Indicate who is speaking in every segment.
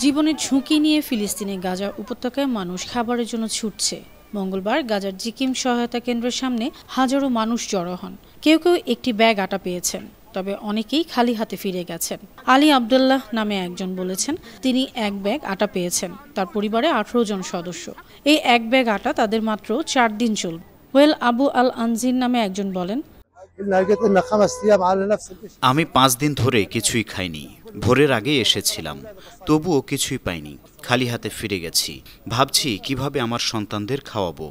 Speaker 1: জীবনের ঝুঁকি নিয়ে ফিলিস্তিনে গাজা উপত্যকায় মানুষ খাবারের জন্য ছুটছে। মঙ্গলবার গাজার জিকিম সহায়তা কেন্দ্রের সামনে হাজারো মানুষ জড়ো হন। কেউ কেউ একটি ব্যাগ আটা পেয়েছেন, তবে অনেকেই খালি হাতে ফিরে গেছেন। আলী আবদুল্লাহ নামে একজন বলেছেন তিনি এক ব্যাগ আটা পেয়েছেন। তার পরিবারে 18 জন সদস্য। এই এক ব্যাগ আটা তাদের মাত্র 4 দিন চলবে। ওয়েল আবু আল আনজির নামে একজন বলেন,
Speaker 2: আমি 5 দিন ধরে কিছুই খাইনি। ভোরের আগে এসেছিলাম, তবুও কিছুই পাইনি। খালি হাতে ফিরে গেছি। ভাবছি কিভাবে আমার সন্তানদের খাওয়াবো।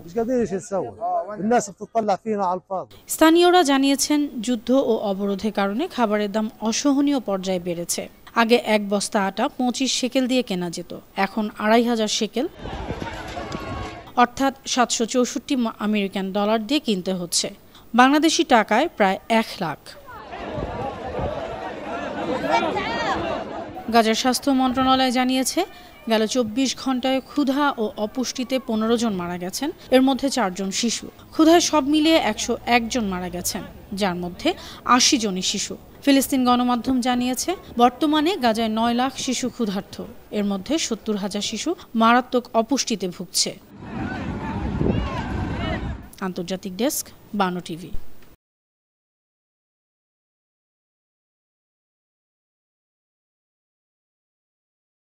Speaker 1: স্থানীয়রা জানিয়েছেন যুদ্ধ ও অবরোধের কারণে খাবারের দাম অসহনীয় পর্যায়ে বেড়েছে। আগে এক বস্তা আটা 25 শেকেল দিয়ে কেনা যেত, এখন 2500 শেকেল অর্থাৎ 764 আমেরিকান ডলার দিয়ে কিনতে হচ্ছে। বাংলাদেশি টাকায় প্রায় 1 লাখ। গাজার স্বাস্থ্য মন্ত্রণালয় জানিয়েছে গেল 24 ঘন্টায় ক্ষুধা ও অপুষ্টিতে 15 জন মারা গেছেন, এর মধ্যে 4 জন শিশু। ক্ষুধায় সব মিলিয়ে 101 জন মারা গেছেন, যার মধ্যে 80 জনই শিশু। ফিলিস্তিন গণমাধ্যম জানিয়েছে বর্তমানে গাজায় 9 লাখ শিশু ক্ষুধার্ত, এর মধ্যে 70,000 শিশু মারাত্মক অপুষ্টিতে ভুগছে। আন্তর্জাতিক ডেস্ক, বানো টিভি।